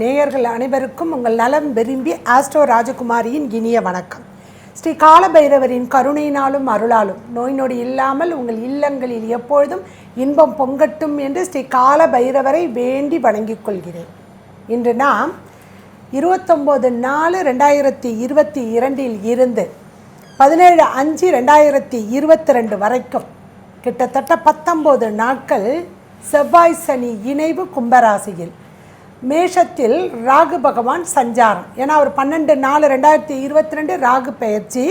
நேயர்கள் அனைவருக்கும் உங்கள் நலம் விரும்பி ஆஸ்ட்ரோ ராஜகுமாரியின் இனிய வணக்கம். ஸ்ரீ காலபைரவரின் கருணையினாலும் அருளாலும் நோய் நொடி இல்லாமல் உங்கள் இல்லங்களில் எப்பொழுதும் இன்பம் பொங்கட்டும் என்று ஸ்ரீ காலபைரவரை வேண்டி வணங்கிக் கொள்கிறேன். இன்று நாம் 29/4/2022 இருந்து 17/5/2022 வரைக்கும் கிட்டத்தட்ட 19 நாட்கள் செவ்வாய் சனி இணைவு கும்பராசியில், மேஷத்தில் ராகு பகவான் சஞ்சாரம். ஏன்னா அவர் 12/4/2022 ராகு பெயர்ச்சி,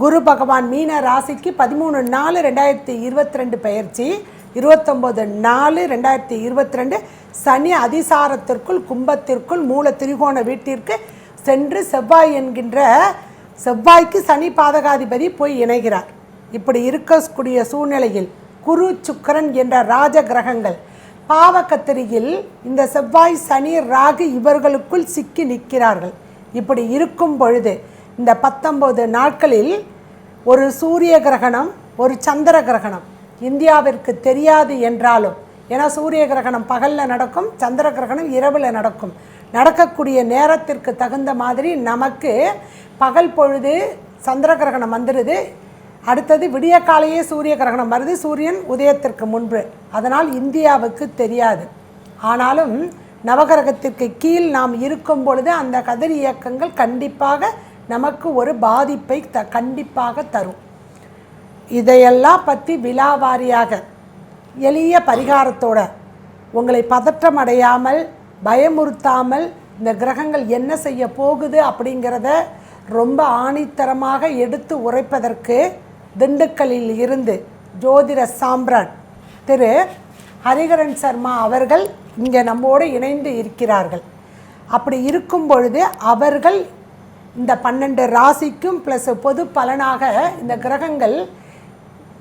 குரு பகவான் மீன ராசிக்கு 13/4/2022 பெயர்ச்சி, 29/4/2022 சனி அதிசாரத்திற்குள் கும்பத்திற்குள் மூல திரிகோண வீட்டிற்கு சென்று செவ்வாய் என்கின்ற செவ்வாய்க்கு சனி பாதகாதிபதி போய் இணைகிறார். இப்படி இருக்கக்கூடிய சூழ்நிலையில் குரு சுக்கிரன் என்ற ராஜ கிரகங்கள் பாவக்கத்திரியில் இந்த செவ்வாய் சனி ராகு இவர்களுக்குள் சிக்கி நிற்கிறார்கள். இப்படி இருக்கும் பொழுது இந்த 19 நாட்களில் ஒரு சூரிய கிரகணம், ஒரு சந்திர கிரகணம் இந்தியாவிற்கு தெரியாது என்றாலும், ஏன்னா சூரிய கிரகணம் பகலில் நடக்கும், சந்திர கிரகணம் இரவில் நடக்கும். நடக்கக்கூடிய நேரத்திற்கு தகுந்த மாதிரி நமக்கு பகல் பொழுது சந்திர கிரகணம் வந்துடுது, அடுத்தது விடிய காலையே சூரிய கிரகணம் வருது, சூரியன் உதயத்திற்கு முன்பு. அதனால் இந்தியாவுக்கு தெரியாது. ஆனாலும் நவகிரகத்திற்கு கீழ் நாம் இருக்கும் பொழுது அந்த கதிர் இயக்கங்கள் கண்டிப்பாக நமக்கு ஒரு பாதிப்பை கண்டிப்பாக தரும். இதையெல்லாம் பற்றி விலாவாரியாக எளிய பரிகாரத்தோட உங்களை பதற்றம் அடையாமல் பயமுறுத்தாமல் இந்த கிரகங்கள் என்ன செய்ய போகுது அப்படிங்கிறத ரொம்ப ஆணித்தரமாக எடுத்து உரைப்பதற்கு திண்டுக்கல்லில் இருந்து ஜோதிட சாம்ராட் திரு ஹரிஹரன் சர்மா அவர்கள் இங்கே நம்மோடு இணைந்து இருக்கிறார்கள். அப்படி இருக்கும் பொழுது அவர்கள் இந்த 12 ராசிக்கும் ப்ளஸ் பொது பலனாக இந்த கிரகங்கள்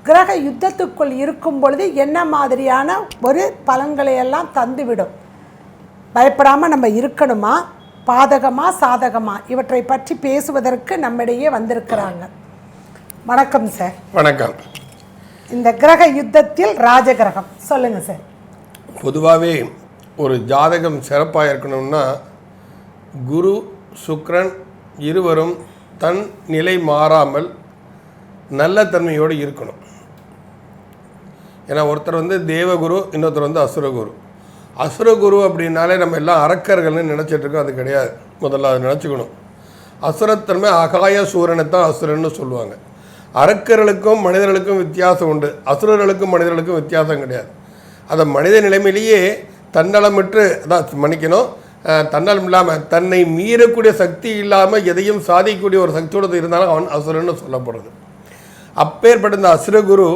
கிரக யுத்தத்துக்குள் இருக்கும் பொழுது என்ன மாதிரியான ஒரு பலன்களையெல்லாம் தந்துவிடும், பயப்படாமல் நம்ம இருக்கணுமா, பாதகமா சாதகமா, இவற்றை பற்றி பேசுவதற்கு நம்மிடையே வந்திருக்கிறாங்க. வணக்கம் சார். வணக்கம். இந்த கிரக யுத்தத்தில் ராஜகிரகம் சொல்லுங்க சார். பொதுவாகவே ஒரு ஜாதகம் சிறப்பாக இருக்கணும்னா குரு சுக்கிரன் இருவரும் தன் நிலை மாறாமல் நல்ல தன்மையோடு இருக்கணும். ஏன்னா ஒருத்தர் தேவகுரு, இன்னொருத்தர் அசுரகுரு. அசுரகுரு அப்படின்னாலே நம்ம எல்லாம் அரக்கர்கள்னு நினச்சிட்ருக்கோம். அது கிடையாது. முதல்ல அதை நினச்சிக்கணும். அசுரத்தன்மை அகாய சூரனை தான் அசுரன்னு சொல்லுவாங்க. அரக்கர்களுக்கும் மனிதர்களுக்கும் வித்தியாசம் உண்டு, அசுரர்களுக்கும் மனிதர்களுக்கும் வித்தியாசம் கிடையாது. அதை மனித நிலைமையிலேயே தன்னலமிட்டு தான் மன்னிக்கணும், தன்னலம் இல்லாமல் தன்னை மீறக்கூடிய சக்தி இல்லாமல் எதையும் சாதிக்கக்கூடிய ஒரு சக்தியோடு இருந்தாலும் அவன் அசுரன்னு சொல்லப்படுது. அப்பேற்பட்ட இந்த அசுரகுரு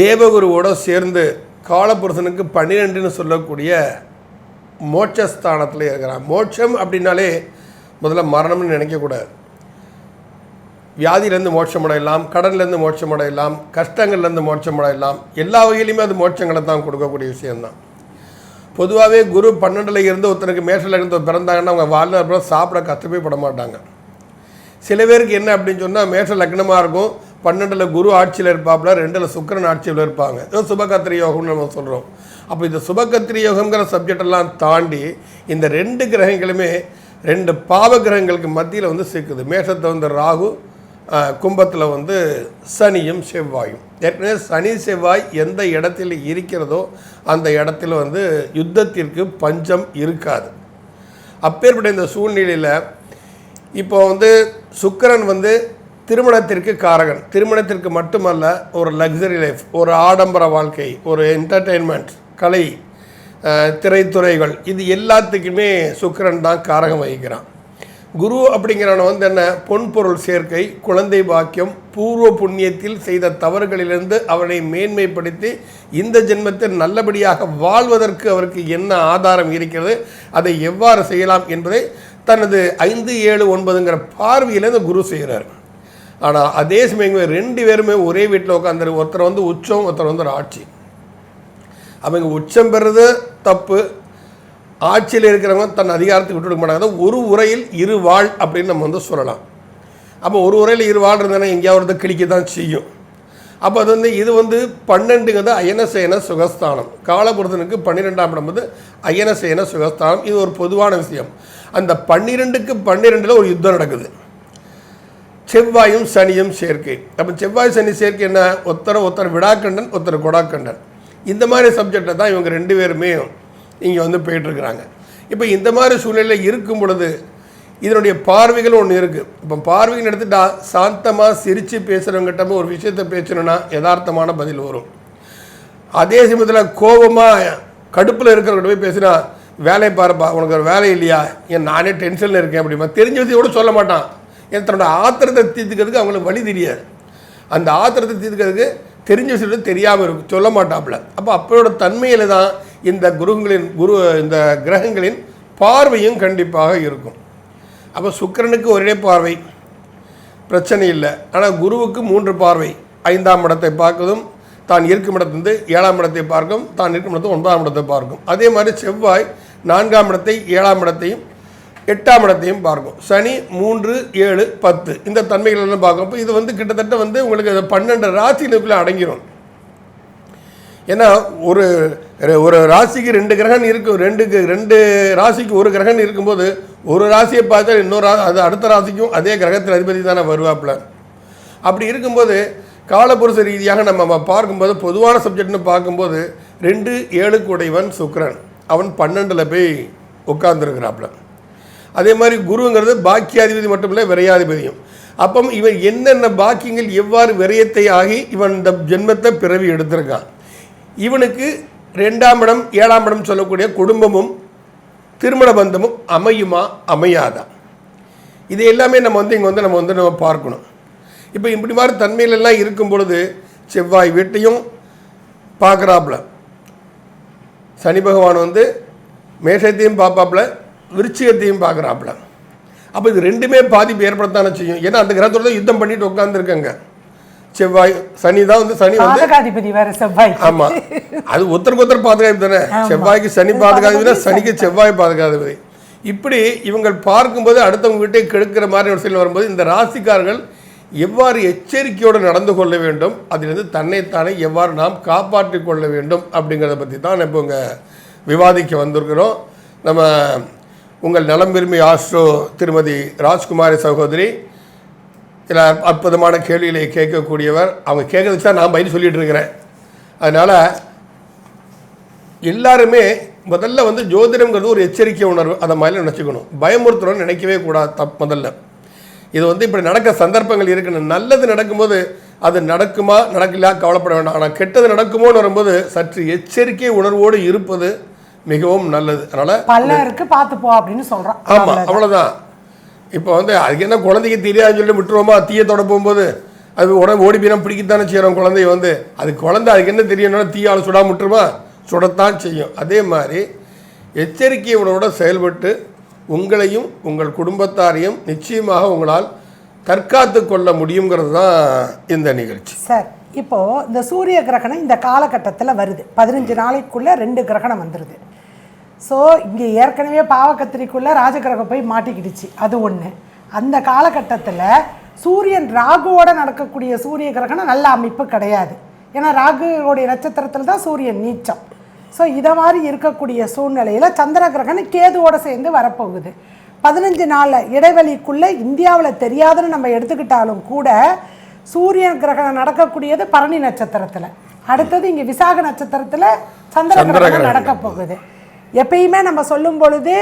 தேவகுருவோடு சேர்ந்து காலபுருஷனுக்கு 12ன்னு சொல்லக்கூடிய மோட்சஸ்தானத்தில் இருக்கிறான். மோட்சம் அப்படின்னாலே முதல்ல மரணம்னு நினைக்கக்கூடாது. வியாதியிலேருந்து மோட்சம் அடையலாம், கடன்லேருந்து மோட்சம் அடையலாம், கஷ்டங்கள்லேருந்து மோட்சம் அடையலாம். எல்லா வகையிலையுமே அது மோட்சங்களை தான் கொடுக்கக்கூடிய விஷயந்தான். பொதுவாகவே குரு 12ல் இருந்து ஒருத்தனுக்கு மேஷத்தில் இருந்து பிறந்தாங்கன்னா அவங்க வாழ்நாள் சாப்பிட கஷ்டமே பட மாட்டாங்க. சில பேருக்கு என்ன அப்படின்னு சொன்னால் மேஷ லக்னமாக இருக்கும், 12ல் குரு ஆட்சியில் இருப்பாப்புல, 2ல் சுக்கிரன் ஆட்சியில் இருப்பாங்க. ஏதோ சுபகத்திரி யோகம்னு நம்ம சொல்கிறோம். அப்போ இந்த சுபகத்திரி யோகங்கிற சப்ஜெக்டெல்லாம் தாண்டி இந்த 2 கிரகங்களுமே 2 பாவ கிரகங்களுக்கு மத்தியில் சிக்குது. மேஷத்தை ராகு, கும்பத்தில் சனியும் செவ்வாயும். ஏற்கனவே சனி செவ்வாய் எந்த இடத்தில் இருக்கிறதோ அந்த இடத்துல யுத்தத்திற்கு பஞ்சம் இருக்காது. அப்பேற்பட்ட இந்த சூழ்நிலையில் இப்போ சுக்கிரன் திருமணத்திற்கு காரகன். திருமணத்திற்கு மட்டுமல்ல, ஒரு லக்ஸரி லைஃப், ஒரு ஆடம்பர வாழ்க்கை, ஒரு என்டர்டெயின்மெண்ட், கலை, திரைத்துறைகள், இது எல்லாத்துக்குமே சுக்கிரன் தான் காரகம் வகிக்கிறான். குரு அப்படிங்கிறவன் என்ன, பொன்பொருள் சேர்க்கை, குழந்தை பாக்கியம், பூர்வ புண்ணியத்தில் செய்த தவறுகளிலிருந்து அவனை மேன்மைப்படுத்தி இந்த ஜென்மத்தில் நல்லபடியாக வாழ்வதற்கு அவருக்கு என்ன ஆதாரம் இருக்கிறது, அதை எவ்வாறு செய்யலாம் என்பதை தனது 5, 7, 9ங்கிற பார்வையிலேருந்து குரு செய்கிறார். ஆனால் அதே சமயம் 2 பேருமே ஒரே வீட்டில் உட்காந்துரு, ஒருத்தர் உச்சம், ஒருத்தர் ஆட்சி. அவங்க உச்சம் பெறுறது தப்பு, ஆட்சியில் இருக்கிறவங்க தன் அதிகாரத்தை விட்டு கொடுக்க மாட்டாங்க. ஒரு உரையில் 2 வாழ் அப்படின்னு நம்ம சொல்லலாம். அப்போ ஒரு உரையில் 2 வாழ் இருந்தால் எங்கேயாவது கிளிக்க தான் செய்யும். அப்போ அது வந்து இது வந்து 12ங்கிறது அயனசேன சுகஸ்தானம். காலபுருஷனுக்கு 12ஆம் இடம் வந்து அயனசேன சுகஸ்தானம். இது ஒரு பொதுவான விஷயம். அந்த 12க்கு 12ல் ஒரு யுத்தம் நடக்குது. செவ்வாயும் சனியும் சேர்க்கை. அப்போ செவ்வாய் சனி சேர்க்கை என்ன? ஒருத்தர் விடாக்கண்டன், ஒருத்தர் கொடாக்கண்டன். இந்த மாதிரி சப்ஜெக்டை தான் இவங்க 2 பேருமே இங்கே வந்து போயிட்டுருக்குறாங்க. இப்போ இந்த மாதிரி சூழ்நிலையில் இருக்கும் பொழுது இதனுடைய பார்வைகள் ஒன்று இருக்குது. இப்போ பார்வைகள் எடுத்துட்டா சாந்தமாக சிரித்து பேசுகிறவங்கிட்ட ஒரு விஷயத்தை பேசணுன்னா யதார்த்தமான பதில் வரும். அதே சமயத்தில் கோபமாக கடுப்பில் இருக்கிறவங்க போய் பேசினா வேலையை பாருப்பா, உனக்கு ஒரு வேலை இல்லையா, ஏன் நானே டென்ஷனில் இருக்கேன் அப்படிமா தெரிஞ்ச விஷயம் கூட சொல்ல மாட்டான். ஏன் தன்னோட ஆத்திரத்தை தீர்த்துக்கிறதுக்கு அவங்களுக்கு வழி தெரியாது. அந்த ஆத்திரத்தை தீர்த்துக்கிறதுக்கு தெரிஞ்ச விஷயம் தெரியாமல் இருக்கும், சொல்ல மாட்டாப்புல. அப்போ அப்போட தன்மையில் தான் இந்த இந்த கிரகங்களின் பார்வையும் கண்டிப்பாக இருக்கும். அப்போ சுக்கிரனுக்கு ஒரே பார்வை பிரச்சனை இல்லை. ஆனால் குருவுக்கு 3 பார்வை. 5ஆம் இடத்தை பார்க்கதும், தான் இருக்கும் இடத்திலிருந்து 7ஆம் இடத்தை பார்க்கும், தான் இருக்கும் இடத்தை 9ஆம் இடத்தை பார்க்கும். அதே மாதிரி செவ்வாய் 4ஆம் இடத்தை 7ஆம் இடத்தையும் 8ஆம் இடத்தையும் பார்க்கும். சனி 3, 7, 10 இந்த தன்மைகள் எல்லாம் பார்க்கும். அப்போ இது வந்து கிட்டத்தட்ட வந்து உங்களுக்கு 12 ராசிகளுக்குள்ளே அடங்கிடும். ஏன்னா ஒரு ராசிக்கு 2 கிரகன் இருக்கும். 2 ராசிக்கு ஒரு கிரகன் இருக்கும்போது ஒரு ராசியை பார்த்தா இன்னொரு அது அடுத்த ராசிக்கும் அதே கிரகத்தில் அதிபதி தானே வருவாப்புல. அப்படி இருக்கும்போது காலபுருஷ ரீதியாக நம்ம பார்க்கும்போது பொதுவான சப்ஜெக்ட்னு பார்க்கும்போது 2, 7க்கு உடையவன் சுக்கிரன், அவன் 12ல் போய் உட்கார்ந்துருக்கிறாப்புல. அதே மாதிரி குருங்கிறது பாக்கியாதிபதி மட்டுமில்லை, விரையாதிபதியும். அப்போ இவன் என்னென்ன பாக்கியங்கள் எவ்வாறு விரயத்தை ஆகி இவன் இந்த ஜென்மத்தை பிறவி எடுத்திருக்கான். இவனுக்கு 2ஆம் இடம் 7ஆம் இடம் சொல்லக்கூடிய குடும்பமும் திருமண பந்தமும் அமையுமா அமையாதா, இது எல்லாமே நம்ம வந்து இங்கே வந்து நம்ம பார்க்கணும். இப்போ இப்படி மாதிரி தன்மையிலெல்லாம் இருக்கும் பொழுது செவ்வாய் வீட்டையும் பார்க்குறாப்புல, சனி பகவான் வந்து மேஷத்தையும் பார்ப்பாப்புல, விருச்சிகத்தையும் பார்க்குறாப்புல. அப்போ இது 2மே பாதிப்பு ஏற்படத்தானே செய்யும். ஏன்னா அந்த கிரகத்தோட தான் யுத்தம் பண்ணிட்டு உட்காந்துருக்கங்க. செவ்வாய் சனி தான் வந்து சனி பாதகாதிபதி வேற செவ்வாய். ஆமா, அது ஒருத்தருக்கு பாதுகாப்பு தானே. செவ்வாய்க்கு சனி பாதுகாதிபதி, சனிக்கு செவ்வாய் பாதுகாதிபதி. இப்படி இவங்க பார்க்கும்போது அடுத்தவங்க வீட்டை கெடுக்கிற மாதிரி ஒரு செயல் வரும்போது இந்த ராசிக்காரர்கள் எவ்வாறு எச்சரிக்கையோடு நடந்து கொள்ள வேண்டும், அதிலிருந்து தன்னைத்தானே எவ்வாறு நாம் காப்பாற்றிக் கொள்ள வேண்டும் அப்படிங்கிறத பற்றி தான் இப்போ இங்கே விவாதிக்க வந்திருக்கிறோம். நம்ம உங்கள் நலம் விரும்பி ஆஸ்ட்ரோ திருமதி ராஜ்குமாரி சகோதரி சில அற்புதமான கேள்விகளை கேட்கக்கூடியவர். அவங்க கேட்க வச்சா நான் பதில் சொல்லிகிட்டு இருக்கிறேன். அதனால் எல்லாருமே முதல்ல வந்து ஜோதிடம்ங்கிறது ஒரு எச்சரிக்கை உணர்வு, அதை மாதிரி நினச்சிக்கணும். பயமுறுத்தணும்னு நினைக்கவே கூடாது. முதல்ல இது வந்து இப்படி நடக்க சந்தர்ப்பங்கள் இருக்குன்னு, நல்லது நடக்கும்போது அது நடக்குமா நடக்கலையா கவலைப்பட வேண்டாம். ஆனால் கெட்டது நடக்குமோன்னு வரும்போது சற்று எச்சரிக்கை உணர்வோடு இருப்பது மிகவும் நல்லது. அதனால் பல்லருக்கு பார்த்துப்போ அப்படின்னு சொல்கிறோம். ஆமாம், அவ்வளோதான். இப்போ வந்து அதுக்கு என்ன குழந்தைக்கு தெரியாதுன்னு சொல்லிட்டு விட்டுருவோமா, தீயத்தோட போகும்போது அது உடம்பு ஓடி போயினா பிடிக்கத்தானே செய்கிறோம். குழந்தைய வந்து அது குழந்தை அதுக்கு என்ன தெரியணும்னா தீயால் சுடாமல் விட்டுருமா, சுடத்தான் செய்யும். அதே மாதிரி எச்சரிக்கையோட செயல்பட்டு உங்களையும் உங்கள் குடும்பத்தாரையும் நிச்சயமாக உங்களால் தற்காத்து கொள்ள முடியுங்கிறது தான் இந்த நிகழ்ச்சி. சார், இப்போது இந்த சூரிய கிரகணம் இந்த காலகட்டத்தில் வருது. 15 நாளைக்குள்ளே 2 கிரகணம் வந்துடுது. ஸோ இங்கே ஏற்கனவே பாவக்கத்திரிக்குள்ளே ராஜகிரகம் போய் மாட்டிக்கிடுச்சு, அது ஒன்று. அந்த காலகட்டத்தில் சூரியன் ராகுவோடு நடக்கக்கூடிய சூரிய கிரகணம் நல்ல அமைப்பு கிடையாது. ஏன்னா ராகுவோடைய நட்சத்திரத்தில் தான் சூரியன் நீச்சம். ஸோ இதை மாதிரி இருக்கக்கூடிய சூழ்நிலையில் சந்திர கிரகணம் கேதுவோடு சேர்ந்து வரப்போகுது. 15 நாள் இடைவெளிக்குள்ளே இந்தியாவில் தெரியாதுன்னு நம்ம எடுத்துக்கிட்டாலும் கூட சூரியன் கிரகணம் நடக்கக்கூடியது பரணி நட்சத்திரத்தில், அடுத்தது இங்கே விசாக நட்சத்திரத்தில் சந்திர கிரகணம் நடக்க போகுது. எப்பயுமே நம்ம சொல்லும் பொழுது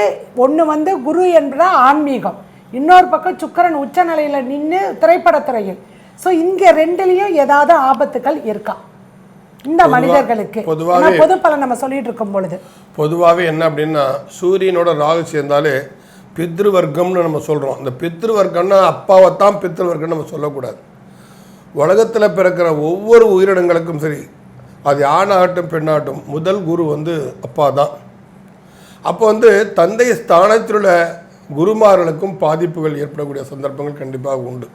ஒன்று வந்து குரு என்ற ஆன்மீகம், இன்னொரு பக்கம் சுக்கிரன் உச்சநிலையில் நின்று திரைப்படத்துறையில். ஸோ இங்கே 2லேயும் ஏதாவது ஆபத்துக்கள் இருக்கா இந்த மனிதர்களுக்கு? பொது பலன் நம்ம சொல்லிட்டு இருக்கும் பொழுது பொதுவாகவே என்ன அப்படின்னா, சூரியனோட ராகு சேர்ந்தாலே பித்ருவர்க்கம்னு நம்ம சொல்கிறோம். இந்த பித்ருவர்க்கம்னா அப்பாவைத்தான் பித்ருவர்க்கம்னு நம்ம சொல்லக்கூடாது. உலகத்தில் பிறக்கிற ஒவ்வொரு உயிரினங்களுக்கும் சரி, அது ஆணாகட்டும் பெண்ணாகட்டும், முதல் குரு வந்து அப்பா தான். அப்போ வந்து தந்தை ஸ்தானத்தில் உள்ள குருமார்களுக்கும் பாதிப்புகள் ஏற்படக்கூடிய சந்தர்ப்பங்கள் கண்டிப்பாக உண்டு.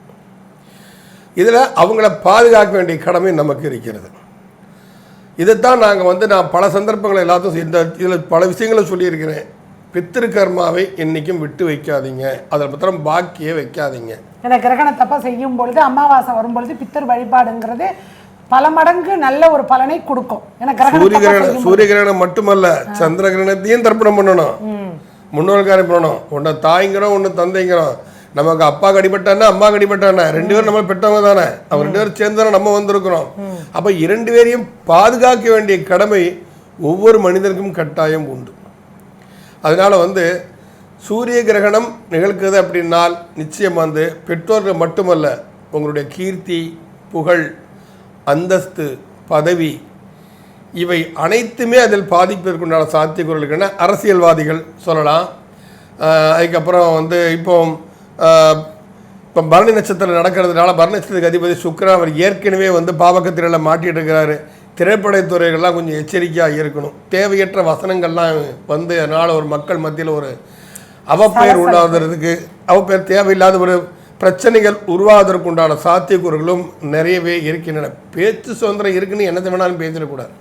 இதில் அவங்கள பாதுகாக்க வேண்டிய கடமை நமக்கு இருக்கிறது. இதைத்தான் நாங்கள் வந்து நான் பல சந்தர்ப்பங்கள் எல்லாத்தையும் இந்த இதில் பல விஷயங்களை சொல்லியிருக்கிறேன். பித்திரு கர்மாவை என்றைக்கும் விட்டு வைக்காதீங்க, அதில் பத்திரம் பாக்கியே வைக்காதீங்க. ஏன்னா கிரகணத்தப்ப செய்யும் பொழுது, அமாவாசை வரும்பொழுது பித்தர் வழிபாடுங்கிறது பல மடங்கு நல்ல ஒரு பலனை கொடுக்கும். சூரிய கிரகணம் மட்டுமல்ல, சந்திர கிரகணத்தையும் தர்ப்பணம் பண்ணணும், முன்னோர்காரம் பண்ணணும். ஒன்று தாய்ங்கிறோம், ஒன்று தந்தைங்கிறோம். நமக்கு அப்பா கடிப்பட்டானா அம்மா கடிப்பட்டானா, 2 பேரும் நம்ம பெற்றவங்க தானே, அவங்க 2 பேரும் சேர்ந்து தானே நம்ம வந்திருக்கிறோம். அப்போ 2 பேரையும் பாதுகாக்க வேண்டிய கடமை ஒவ்வொரு மனிதனுக்கும் கட்டாயம் உண்டு. அதனால சூரிய கிரகணம் நிகழ்க்குது அப்படின்னால் நிச்சயம் பெற்றோர்கள் மட்டுமல்ல, உங்களுடைய கீர்த்தி, புகழ், அந்தஸ்து, பதவி, இவை அனைத்துமே அதில் பாதிப்பிற்குண்டான சாத்தியக்கூறுகள். அரசியல்வாதிகள் சொல்லலாம். அதுக்கப்புறம் இப்போ பரணி நட்சத்திரம் நடக்கிறதுனால பரணி நட்சத்திரத்துக்கு அதிபதி சுக்கிரன், அவர் ஏற்கனவே பாவகத்திரையில் மாட்டிகிட்டு இருக்கிறாரு. திரைப்படத்துறைகள்லாம் கொஞ்சம் எச்சரிக்கையாக இருக்கணும். தேவையற்ற வசனங்கள்லாம் அதனால் ஒரு மக்கள் மத்தியில் ஒரு அவப்பெயர் உண்டாவதற்கு, அவப்பெயர் தேவையில்லாத ஒரு பிரச்சனைகள் உருவாவதற்கு உண்டான சாத்தியக்கூறுகளும் நிறையவே இருக்கின்றன. பேச்சு சுதந்திரம் இருக்குன்னு என்னத்தை வேணாலும் பேசிடக்கூடாது,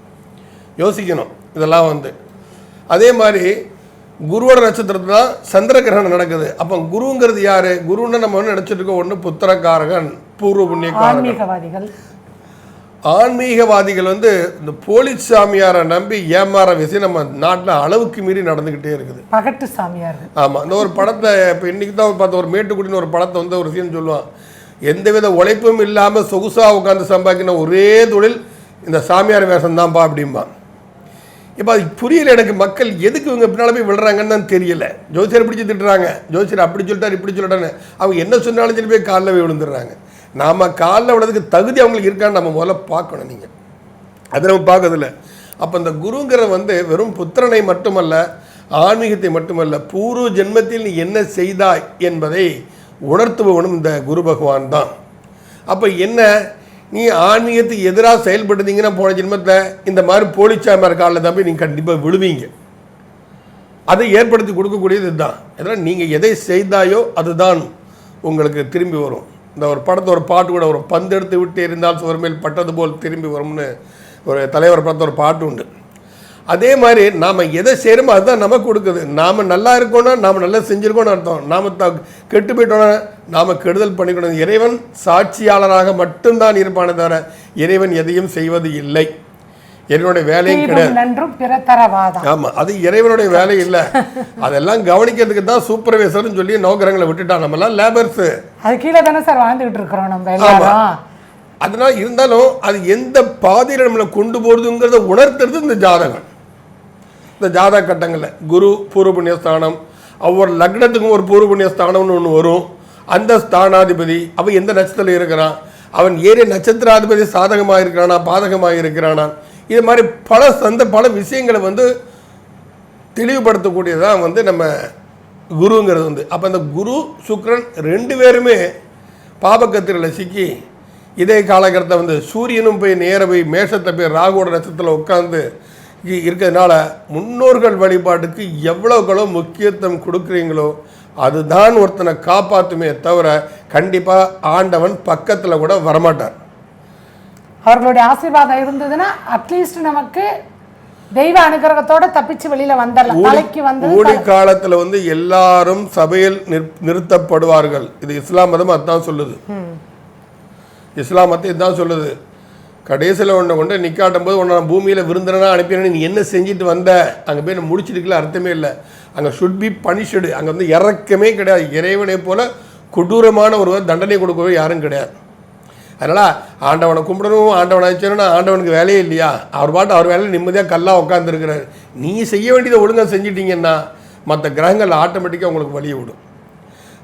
யோசிக்கணும் இதெல்லாம். அதே மாதிரி குருவோட நட்சத்திரத்தில் தான் சந்திர கிரகணம் நடக்குது. அப்போ குருங்கிறது யாரு? குருன்னு நம்ம நினைச்சிட்டு இருக்கோம், ஒன்று புத்திரக்காரகன், பூர்வ புண்ணியக்காரகன். ஆன்மீகவாதிகள் இந்த போலீஸ் சாமியாரை நம்பி ஏமாற விஷயம் நம்ம நாட்டில் அளவுக்கு மீறி நடந்துக்கிட்டே இருக்குது. பகட்டு சாமியார். ஆமாம், இந்த ஒரு படத்தை இப்போ இன்றைக்கி தான் பார்த்த ஒரு மேட்டுக்குடின்னு ஒரு படத்தை ஒரு விஷயம் சொல்லுவான். எந்தவித உழைப்பும் இல்லாமல் சொகுசாக உட்காந்து சம்பாதிக்கிற ஒரே தொழில் இந்த சாமியார் வேஷம் தான்ப்பா அப்படிம்பான். இப்போ அது புரியல எனக்கு. மக்கள் எதுக்கு இவங்க பின்னால் போய் விழுறாங்கன்னு தான் தெரியல. ஜோசியரை பிடிச்சி திட்டுறாங்க, ஜோசியர் அப்படி சொல்லிட்டார் இப்படி சொல்லிட்டான்னு. அவங்க என்ன சொன்னாலும் சொல்லி போய் காலில் போய் விழுந்துடுறாங்க. நாம் காலில் விடுறதுக்கு தகுதி அவங்களுக்கு இருக்கான்னு நம்ம முதல்ல பார்க்கணும். நீங்கள் அதை நம்ம பார்க்கறதில்ல. அப்போ இந்த குருங்கிற வெறும் புத்திரனை மட்டுமல்ல, ஆன்மீகத்தை மட்டுமல்ல, பூர்வ ஜென்மத்தில் நீ என்ன செய்தாய் என்பதை உணர்த்துபவனும் இந்த குரு பகவான் தான். அப்போ என்ன, நீ ஆன்மீகத்துக்கு எதிராக செயல்படுறீங்கன்னா போன ஜென்மத்தில் இந்த மாதிரி போலிச்சாமியார் காலில் தான் போய் நீங்கள் கண்டிப்பாக விழுவீங்க. அதை ஏற்படுத்தி கொடுக்கக்கூடியது இதுதான். இதனால் நீங்கள் எதை செய்தாயோ அதுதான் உங்களுக்கு திரும்பி வரும். இந்த ஒரு படத்தை ஒரு பாட்டு கூட வரும், பந்து எடுத்து விட்டு இருந்தால் சுவர் மேல் பட்டது போல் திரும்பி வரும்னு ஒரு தலைவர் படத்தை ஒரு பாட்டு உண்டு. அதே மாதிரி நாம் எதை செய்கிறோமோ அதுதான் நமக்கு கொடுக்குது. நாம் நல்லா இருக்கோன்னா நாம் நல்லா செஞ்சுருக்கோன்னு அர்த்தம். நாம் கெட்டு போயிட்டோன்னா நாம் கெடுதல் பண்ணிக்கணும். இறைவன் சாட்சியாளராக மட்டும்தான் இருப்பானே தவிர இறைவன் எதையும் செய்வது இல்லை. இறைவனுடைய வேலையும் கிடையாது. ஆமாம், அது இறைவனுடைய வேலை இல்லை. அதெல்லாம் கவனிக்கிறதுக்கு தான் சூப்பர்வைசர்னு சொல்லி நோக்கரங்களை விட்டுட்டான். நம்மளாம் லேபர்ஸ், அது கீழே தானே சார் வாழ்ந்துகிட்டு இருக்கிறோம் நம்ம. அதனால இருந்தாலும் அது எந்த பாதையில் நம்மளை கொண்டு போகிறதுங்கிறத உணர்த்துறது இந்த ஜாதகம். இந்த ஜாதக கட்டங்களில் குரு பூர்வ புண்ணியஸ்தானம், ஒவ்வொரு லக்னத்துக்கும் ஒரு பூர்வ புண்ணியஸ்தானம்னு ஒன்று வரும். அந்த ஸ்தானாதிபதி அவன் எந்த நட்சத்திரத்தில் இருக்கிறான், அவன் ஏறிய நட்சத்திராதிபதி சாதகமாக இருக்கிறானா பாதகமாக இருக்கிறானா, இது மாதிரி பல விஷயங்களை தெளிவுபடுத்தக்கூடியதான் நம்ம குருங்கிறது. அப்போ அந்த குரு சுக்கிரன் 2 பேருமே பாபக்கத்திரில் சிக்கி இதே காலகட்டத்தை சூரியனும் போய் நேர போய் மேஷத்தை போய் ராகுவோட நட்சத்திரத்தில் உட்காந்து இருக்கிறதுனால முன்னோர்கள் வழிபாட்டுக்கு எவ்வளோக்களோ முக்கியத்துவம் கொடுக்குறீங்களோ அதுதான் ஒருத்தனை காப்பாற்றுமே தவிர கண்டிப்பாக ஆண்டவன் பக்கத்தில் கூட வரமாட்டார். அவர்களுடைய ஆசீர்வாதம் இருந்ததுன்னா அட்லீஸ்ட் நமக்கு தெய்வ அனுகிரகத்தோட தப்பிச்சு வெளியில வந்துடலாம். தலைக்கு ஊழி காலத்தில் எல்லாரும் சபையில் நிறுத்தப்படுவார்கள். இது இஸ்லாம் மதம் அதுதான் சொல்லுது. இஸ்லாம் மதம் இதுதான் சொல்லுது. கடைசியில் ஒன்றை கொண்டு நிற்காட்டும் போது ஒன்று நான் பூமியில் விருந்தினா அனுப்பினேன், நீ என்ன செஞ்சுட்டு வந்த, அங்கே போய் நான் முடிச்சிருக்கல அர்த்தமே இல்லை. அங்கே ஷுட் பி பனிஷ்டு. அங்கே இறக்கமே கிடையாது. இறைவனை போல கொடூரமான ஒருவர் தண்டனை கொடுக்கவே யாரும் கிடையாது. அதனால் ஆண்டவனை கும்பிடணும், ஆண்டவனை அழைச்சோன்னா ஆண்டவனுக்கு வேலையே இல்லையா, அவர் பாட்டு அவர் வேலையில் நிம்மதியாக கல்லாக உட்காந்துருக்கிறார். நீ செய்ய வேண்டியதை ஒழுங்காக செஞ்சிட்டிங்கன்னா மற்ற கிரகங்கள் ஆட்டோமேட்டிக்காக உங்களுக்கு வழியை விடும்.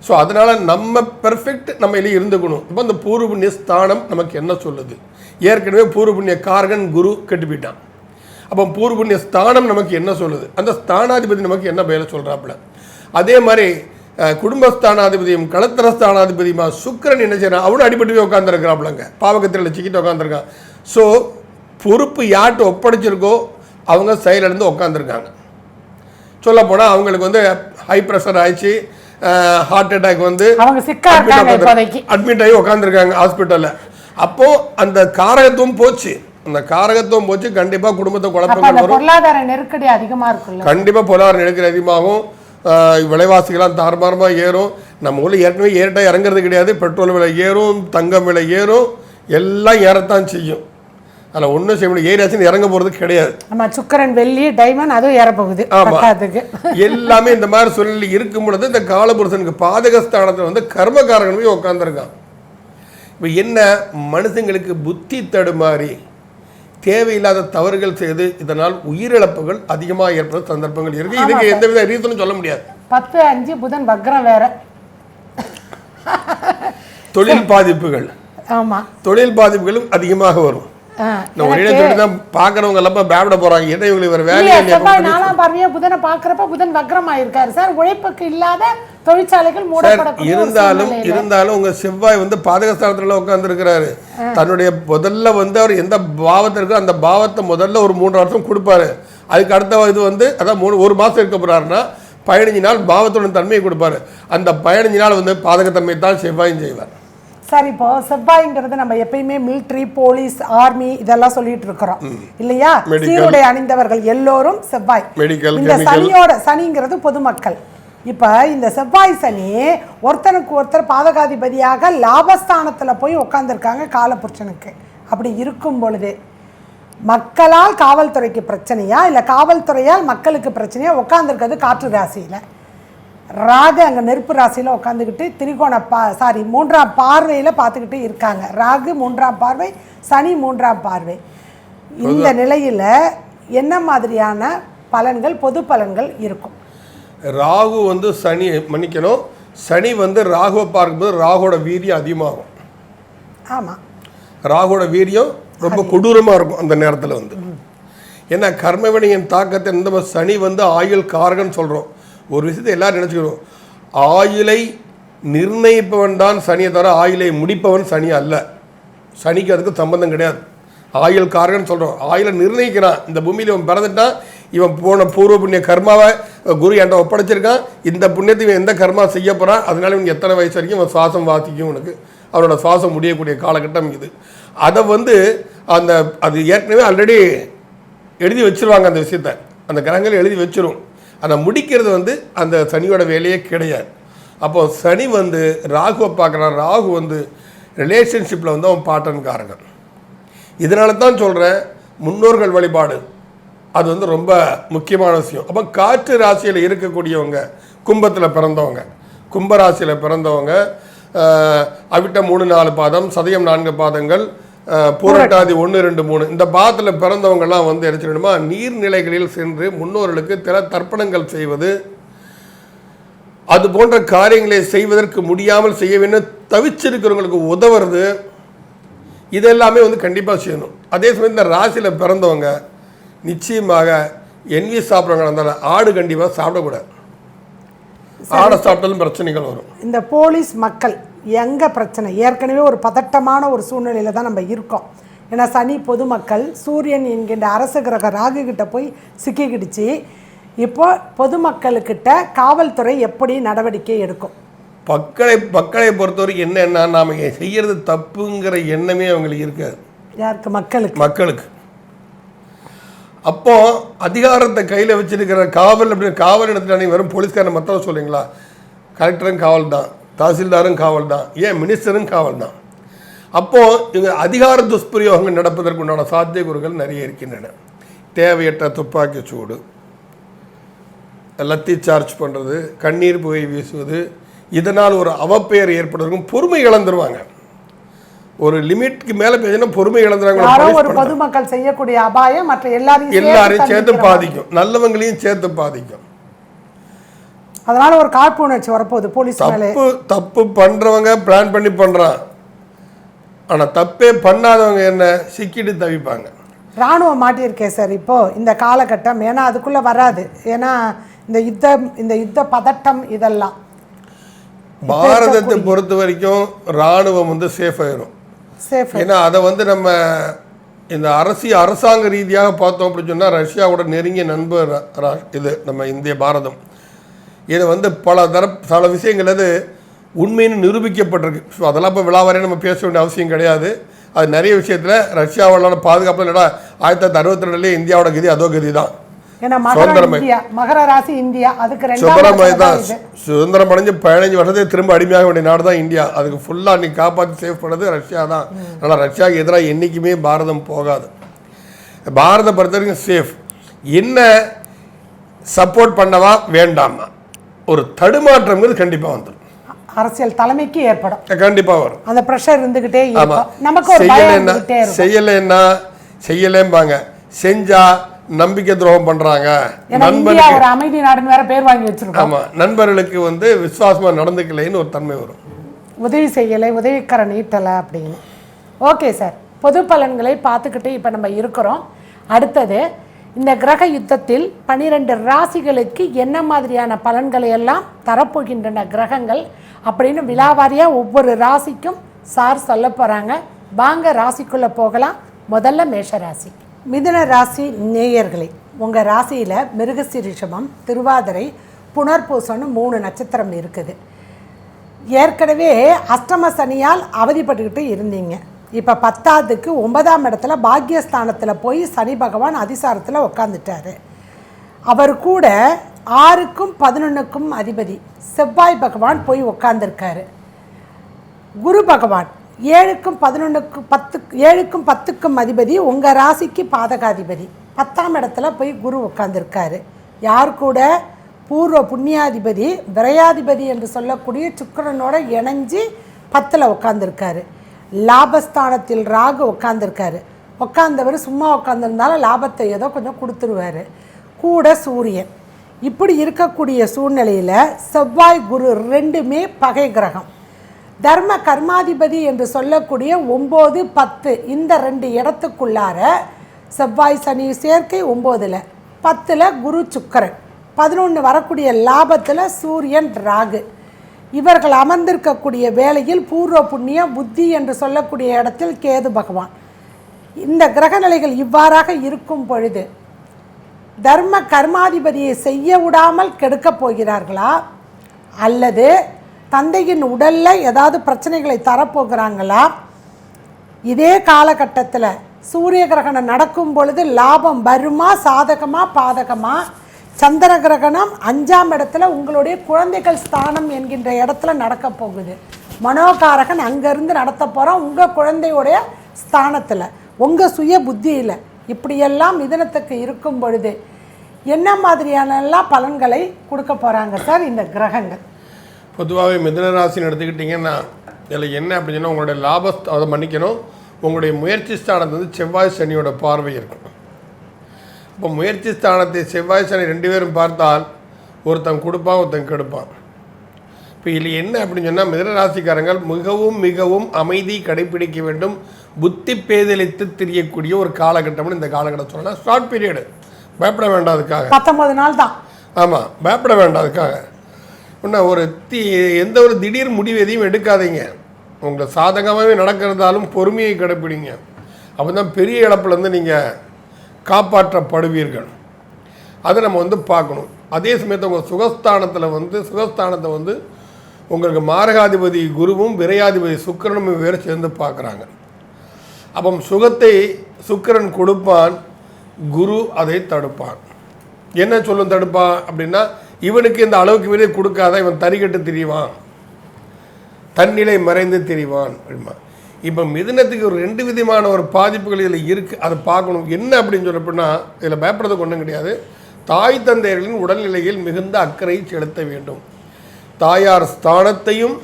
ஸோ அதனால் நம்ம பெர்ஃபெக்ட் நம்ம வெளியே இருந்துக்கணும். இப்போ இந்த பூர்வ புண்ணிய ஸ்தானம் நமக்கு என்ன சொல்லுது? ஏற்கனவே பூர்வ புண்ணிய காரகன் குரு கெட்டு போயிட்டான். அப்போ பூர்வ புண்ணிய ஸ்தானம் நமக்கு என்ன சொல்லுது? அந்த ஸ்தானாதிபதி நமக்கு என்ன வேலை சொல்கிறாப்புல? அதே மாதிரி குடும்பஸ்தானாதிபதியும் களத்திரஸ்தானாதிபதியுமா சுக்கிரன் என்ன செய்யறான்? அவனும் அடிபட்டு போய் உட்காந்துருக்கிறாப்புலங்க, பாவகத்தில் சிக்கிட்டு உட்காந்துருக்கான். ஸோ பொறுப்பு யார்கிட்ட ஒப்படைச்சிருக்கோ அவங்க செயலிருந்து உட்காந்துருக்காங்க. சொல்லப்போனால் அவங்களுக்கு ஹை ப்ரெஷர் ஆயிடுச்சு, ஹார்ட் அட்டாக் அட்மிட் ஆகி உட்காந்துருக்காங்க ஹாஸ்பிட்டலில். அப்போது அந்த காரகத்துவம் போச்சு. அந்த காரகத்துவம் போச்சு, கண்டிப்பாக குடும்பத்தை குழப்பங்கள் வரும். பொருளாதார நெருக்கடி அதிகமாக இருக்கும். கண்டிப்பாக பொருளாதார நெருக்கடி அதிகமாகும். விலைவாசிகளாம் தாறுமாறமாக ஏறும். நம்ம ஊரில் ஏற்கனவே ஏறிட்டா இறங்குறது கிடையாது. பெட்ரோல் விலை ஏறும், தங்கம் விலை ஏறும், எல்லாம் ஏறத்தான் செய்யும். அதில் ஒன்றும் செய்ய முடியும். ஏரியாச்சுன்னு இறங்க போகிறது கிடையாது. ஆமாம், சுக்கரன் வெள்ளி டைமண்ட் அதுவும் ஏறப்போகுது. ஆமாம், எல்லாமே இந்த மாதிரி சூழ்நிலை இருக்கும் பொழுது இந்த காலபுருஷனுக்கு பாதகஸ்தானத்தில் வந்து கர்மகாரகன் போய் உட்காந்துருக்கான். இப்போ என்ன, மனுஷங்களுக்கு புத்தி தடுமாறி தேவையில்லாத தவறுகள் செய்து இதனால் உயிரிழப்புகள் அதிகமாக ஏற்படுற சந்தர்ப்பங்கள் இருக்கு. இதுக்கு எந்தவித ரீசனும் சொல்ல முடியாது. 10-5 புதன் வக்ரம் வேற. தொழில் பாதிப்புகள், ஆமாம், தொழில் பாதிப்புகளும் அதிகமாக வரும். ஒரே தொழில் தான் பார்க்குறவங்க எல்லாம் பேவிட போறாங்க. என்ன இவங்களுக்கு வேற வேலையை செவ்வாய் 4ஆம் பார்வையா புதனை பார்க்குறப்ப புதன் வக்ரம் ஆயிருக்காரு சார். உழைப்புக்கு இல்லாத தொழிற்சாலைகள் மூடப்படக்கூடிய இருந்தாலும் உங்க செவ்வாய் வந்து பாதகஸ்தானத்துல உட்கார்ந்து இருக்கிறாரு. தன்னுடைய முதல்ல வந்து அவர் எந்த பாவத்தை இருக்கோ அந்த பாவத்தை முதல்ல ஒரு 3 வருஷம் கொடுப்பாரு. அதுக்கு அடுத்த இது வந்து அதான் 1 மாசம் இருக்க போறாருன்னா 15 நாள் பாவத்தோட தன்மையை கொடுப்பாரு. அந்த 15 நாள் வந்து பாதகத்தன்மை தான் செவ்வாயும் செய்வார். சார், இப்போ செவ்வாய்ங்கிறது நம்ம எப்பயுமே மிலிட்ரி, போலீஸ், ஆர்மி இதெல்லாம் சொல்லிட்டு இருக்கிறோம் இல்லையா? சீருடை அணிந்தவர்கள் எல்லோரும் செவ்வாய். இந்த சனிங்கிறது பொதுமக்கள். இப்ப இந்த செவ்வாய் சனி ஒருத்தனுக்கு ஒருத்தர் பாதகாதிபதியாக லாபஸ்தானத்துல போய் உட்கார்ந்துருக்காங்க காலபுருஷனுக்கு. அப்படி இருக்கும் பொழுது மக்களால் காவல்துறைக்கு பிரச்சனையா இல்லை காவல்துறையால் மக்களுக்கு பிரச்சனையா? உட்காந்துருக்கிறது காற்று ராசியில, ராகு அங்கே நெருப்பு ராசியில் உட்காந்துக்கிட்டு திரிகோண 3ஆம் பார்வையில் பார்த்துக்கிட்டு இருக்காங்க. ராகு 3ஆம் பார்வை, சனி 3ஆம் பார்வை. இந்த நிலையில் என்ன மாதிரியான பலன்கள், பொது பலன்கள் இருக்கும்? ராகு வந்து சனி மன்னிக்கணும், சனி வந்து ராகுவை பார்க்கும்போது ராகுவோட வீரியம் அதிகமாகும். ஆமாம், ராகுவோட வீரியம் ரொம்ப கொடூரமாக இருக்கும் அந்த நேரத்தில் வந்து. ஏன்னா கர்மவினையின் தாக்கத்தை இந்த சனி வந்து ஆயுள் காரகன்னு சொல்கிறோம். ஒரு விஷயத்தை எல்லாரும் நினச்சிக்கணும், ஆயுளை நிர்ணயிப்பவன் தான் சனியை தவிர ஆயுளை முடிப்பவன் சனி அல்ல. சனிக்கு அதுக்கு சம்பந்தம் கிடையாது. ஆயுள் காரகன்னு சொல்கிறோம். ஆயுளை நிர்ணயிக்கிறான். இந்த பூமியில் இவன் பிறந்துட்டான், இவன் போன பூர்வ புண்ணிய கர்மாவை குரு என்கிட்ட ஒப்படைச்சிருக்கான், இந்த புண்ணியத்தை இவன் எந்த கர்மா செய்ய போகிறான், அதனால இவன் எத்தனை வயசு வரைக்கும் இவன் சுவாசம் வாசிக்கும், உனக்கு அவனோட சுவாசம் முடியக்கூடிய காலகட்டம் இது. அதை வந்து அது ஏற்கனவே ஆல்ரெடி எழுதி வச்சுருவாங்க. அந்த விஷயத்தை அந்த கிரகங்கள் எழுதி வச்சிரும். அதை முடிக்கிறது வந்து அந்த சனியோட வேலையே கிடையாது. அப்போது சனி வந்து ராகுவை பார்க்குறான். ராகு வந்து ரிலேஷன்ஷிப்பில் வந்து அவன் பாட்டன்காரங்க. இதனால தான் சொல்கிறேன், முன்னோர்கள் வழிபாடு அது வந்து ரொம்ப முக்கியமான விஷயம். அப்போ காற்று ராசியில் இருக்கக்கூடியவங்க, கும்பத்தில் பிறந்தவங்க, கும்பராசியில் பிறந்தவங்க, அவிட்டம் 3-4 பாதம், சதயம் 4 பாதங்கள், பூரட்டாதி 1-2-3 இந்த பாதத்தில் பிறந்தவங்கெல்லாம் வந்து எடுத்துடணுமா, நீர்நிலைகளில் சென்று முன்னோர்களுக்கு தர்ப்பணங்கள் செய்வது, அது போன்ற காரியங்களை செய்வதற்கு முடியாமல் செய்ய வேண்டும் தவிச்சிருக்கிறவங்களுக்கு உதவுறது, இதெல்லாமே வந்து கண்டிப்பாக செய்யணும். அதே சமயம் இந்த ராசியில் பிறந்தவங்க நிச்சயமாக என்வி சாப்பிட்றவங்க இருந்தாலும் ஆடு கண்டிப்பாக சாப்பிடக்கூடாது. ஆடை சாப்பிட்டாலும் பிரச்சனைகள் வரும். இந்த போலீஸ் மக்கள் எங்கே பிரச்சனை, ஏற்கனவே ஒரு பதட்டமான ஒரு சூழ்நிலையில் தான் நம்ம இருக்கோம். ஏன்னா சனி பொதுமக்கள், சூரியன் என்கின்ற அரச கிரக ராகு கிட்ட போய் சிக்கிக்கிடுச்சு. இப்போ பொதுமக்களுக்கிட்ட காவல்துறை எப்படி நடவடிக்கை எடுக்கும்? மக்களை பொறுத்தவரைக்கும் என்னன்னா, நாம் செய்யறது தப்புங்கிற எண்ணமே அவங்களுக்கு இருக்காது. யாருக்கு? மக்களுக்கு. அப்போ அதிகாரத்தை கையில் வச்சிருக்கிற காவல் அப்படின்னு காவல் இடத்துல நீங்கள் வெறும் போலீஸ்காரன் மற்றவங்க சொல்றீங்களா? கலெக்டரும் காவல் தான், தாசில்தாரும் காவல் தான், ஏன் மினிஸ்டரும் காவல் தான். அப்போது இவங்க அதிகார துஷ்பிரயோகங்கள் நடப்பதற்கு உண்டான சாத்தியக்கூறுகள் நிறைய இருக்கின்றன. தேவையற்ற துப்பாக்கி சூடு, லத்தி சார்ஜ் பண்ணுறது, கண்ணீர் புகை வீசுவது, இதனால் ஒரு அவப்பெயர் ஏற்படுவதற்கும் பொறுமை இழந்துருவாங்க. ஒரு லிமிட்க்கு மேலே பேசினா பொறுமை இழந்துறாங்க. பொதுமக்கள் செய்யக்கூடிய அபாயம் மற்ற எல்லாரையும் சேர்த்து பாதிக்கும், நல்லவங்களையும் சேர்த்து பாதிக்கும். அதனால ஒரு காழ்ப்புணர்ச்சி வரப்போகுது போலீஸ் மேலே. தப்பு பண்றவங்க பிளான் பண்ணி பண்றான், ஆனா தப்பே பண்ணாதவங்க என்ன சிக்கிட்டு தவிப்பாங்க. ராணுவம் மாட்டியிருக்கேன் சார் இப்போ இந்த காலகட்டம். ஏன்னா அதுக்குள்ள வராது. ஏன்னா இந்த யுத்த பதட்டம் இதெல்லாம் பாரதத்தை பொறுத்த வரைக்கும் ராணுவம் வந்து சேஃப் ஆயிரும். ஏன்னா அதை வந்து நம்ம இந்த அரசாங்க ரீதியாக பார்த்தோம் அப்படின்னு சொன்னால் ரஷ்யாவோட நெருங்கிய நண்பர் இது நம்ம இந்திய பாரதம். இது வந்து பல விஷயங்கள் அது உண்மைன்னு நிரூபிக்கப்பட்டிருக்கு. ஸோ அதெல்லாம் இப்போ விழாவாரியாக நம்ம பேச வேண்டிய அவசியம் கிடையாது. அது நிறைய விஷயத்தில் ரஷ்யாவோட பாதுகாப்பு இல்லைடா 1962 இந்தியாவோட கதி அதோ கதி தான். சுதந்திரம் அடைஞ்சு 15 வருஷத்தை திரும்ப அடிமையாக வேண்டிய நாடு தான் இந்தியா. அதுக்கு ஃபுல்லாக நீ காப்பாற்றி சேவ் பண்ணது ரஷ்யா தான். ஆனால் ரஷ்யாவுக்கு எதிராக என்றைக்குமே பாரதம் போகாது. பாரத பொறுத்த வரைக்கும் சேஃப். என்ன சப்போர்ட் பண்ணவா வேண்டாமா ஒரு தடுமாற்றம்ங்கிறது கண்டிப்பாக வந்துடும். அரசியல் தலைமைக்கு ஏற்படும், கண்டிப்பாக வரும். அந்த ப்ரெஷர் இருந்துகிட்டே ஆமாம். இருக்கும். நமக்கு ஒரு பயம் இருந்துகிட்டே இருக்கும். செய்யலைன்னா செய்யலேம்பாங்க, செஞ்சா நம்பிக்கை துரோகம் பண்றாங்க. நண்பர்களுக்கு ஒரு அமைதி நாடுன்னு வேற பேர் வாங்கி வச்சிருக்கோம். ஆமா, நண்பர்களுக்கு வந்து விசுவாசமா நடந்துக்கலைன்னு ஒரு தன்மை வரும். உதவி செய்யலை, உதவிக்கர நீட்டலை அப்படின்னு. ஓகே சார், பொது பலன்களை பார்த்துக்கிட்டு இப்போ நம்ம இருக்கிறோம். அடுத்தது இந்த கிரக யுத்தத்தில் 12 ராசிகளுக்கு என்ன மாதிரியான பலன்களை எல்லாம் தரப்போகின்றன கிரகங்கள் அப்படின்னு விலாவாரியாக ஒவ்வொரு ராசிக்கும் சார் சொல்ல போகிறாங்க. வாங்க ராசிக்குள்ளே போகலாம். முதல்ல மேஷ ராசி. மிதுன ராசி நேயர்களே, உங்கள் ராசியில் மிருகசீரிஷமம், திருவாதிரை, புனர்பூசம்னு 3 நட்சத்திரம் இருக்குது. ஏற்கனவே அஷ்டம சனியால் அவதிப்பட்டுக்கிட்டு இருந்தீங்க. இப்போ 10ஆவதுக்கு 9ஆம் இடத்துல பாக்யஸ்தானத்தில் போய் சனி பகவான் அதிசாரத்தில் உட்காந்துட்டாரு. அவர் கூட 6க்கும் 11க்கும் அதிபதி செவ்வாய் பகவான் போய் உட்காந்துருக்காரு. குரு பகவான் 7க்கும் 10க்கும் அதிபதி உங்கள் ராசிக்கு பாதகாதிபதி 10ஆம் இடத்துல போய் குரு உட்காந்துருக்காரு. யார் கூட? பூர்வ புண்ணியாதிபதி விரையாதிபதி என்று சொல்லக்கூடிய சுக்கிரனோட இணைஞ்சு 10ல் உட்காந்துருக்காரு. லாபஸ்தானத்தில் ராகு உட்காந்துருக்காரு. உட்காந்தவர் சும்மா உட்காந்துருந்தாலும் லாபத்தை ஏதோ கொஞ்சம் கொடுத்துருவார். கூட சூரியன். இப்படி இருக்கக்கூடிய சூழ்நிலையில் செவ்வாய் குரு 2மே பகை கிரகம். தர்ம கர்மாதிபதி என்று சொல்லக்கூடிய 9, 10 இந்த 2 இடத்துக்குள்ளார செவ்வாய் சனி சேர்க்கை 9ல், 10ல் குரு சுக்கிரன், 11 வரக்கூடிய லாபத்தில் சூரியன் ராகு. இவர்கள் அமர்ந்திருக்கக்கூடிய வேளையில் பூர்வ புண்ணிய புத்தி என்று சொல்லக்கூடிய இடத்தில் கேது பகவான். இந்த கிரகநிலைகள் இவ்வாறாக இருக்கும் பொழுது தர்ம கர்மாதிபதியை செய்ய விடாமல் கெடுக்கப் போகிறார்களா, அல்லது தந்தையின் உடலில் ஏதாவது பிரச்சனைகளை தரப்போகிறாங்களா? இதே காலகட்டத்தில் சூரிய கிரகணம் நடக்கும் பொழுது லாபம் வருமா, சாதகமா பாதகமா? சந்திர கிரகணம் 5ஆம் இடத்துல உங்களுடைய குழந்தைகள் ஸ்தானம் என்கின்ற இடத்துல நடக்க போகுது. மனோகாரகன் அங்கேருந்து நடத்த போகிறோம் உங்கள் குழந்தையுடைய ஸ்தானத்தில், உங்கள் சுய புத்தியில். இப்படியெல்லாம் மிதுனத்துக்கு இருக்கும் பொழுது என்ன மாதிரியானெல்லாம் பலன்களை கொடுக்க போகிறாங்க சார் இந்த கிரகங்கள்? பொதுவாகவே மிதுன ராசின்னு எடுத்துக்கிட்டிங்கன்னா இதில் என்ன அப்படின்னு சொன்னால் உங்களுடைய அதை மன்னிக்கணும், உங்களுடைய முயற்சி ஸ்தானத்து வந்து செவ்வாய் சனியோட பார்வை இருக்கும். இப்போ முயற்சி ஸ்தானத்தை செவ்வாய் சனி 2 பேரும் பார்த்தால் ஒருத்தன் கொடுப்பான், ஒருத்தன் கெடுப்பான். இப்போ இதில் என்ன அப்படின்னு சொன்னால் மிதுன ராசிக்காரங்கள் மிகவும் மிகவும் அமைதி கடைப்பிடிக்க வேண்டும். புத்தி பேதலித்து தெரியக்கூடிய ஒரு காலகட்டம்னு இந்த காலகட்டம் சொல்லலாம். ஷார்ட் பீரியடு, பயப்பட வேண்டாதுக்காக. 19 நாள் தான். ஆமாம், பயப்பட வேண்டாதுக்காக. இன்னும் எந்த ஒரு திடீர் முடிவு எதையும் எடுக்காதீங்க. உங்களை சாதகமாகவே நடக்கிறதாலும் பொறுமையை கடைப்பிடிங்க. அப்போ தான் பெரிய இழப்புலேருந்து நீங்கள் காப்பாற்றப்படுவீர்கள். அதை நம்ம வந்து பார்க்கணும். அதே சமயத்தில் உங்கள் சுகஸ்தானத்தை வந்து உங்களுக்கு மாரகாதிபதி குருவும் விரையாதிபதி சுக்கிரனும் வேறு சேர்ந்து பார்க்குறாங்க. அப்போ சுகத்தை சுக்கிரன் கொடுப்பான், குரு அதை தடுப்பான். என்ன சொல்லும் தடுப்பான் அப்படின்னா, இவனுக்கு இந்த அளவுக்கு மீறி கொடுக்காத, இவன் தறிகட்டு திரிவான், தன்னிலை மறைந்து திரிவான் அப்படிமா. இப்போ மிதுனத்துக்கு ஒரு 2 விதமான ஒரு பாதிப்புகள் இதில் இருக்குது. அதை பார்க்கணும். என்ன அப்படின்னு சொல்லப்போனா இதில் பயப்படுறதுக்கு ஒன்றும் கிடையாது. தாய் தந்தையர்களின் உடல்நிலையில் மிகுந்த அக்கறை செலுத்த வேண்டும். தாயார் ஸ்தானத்தையும்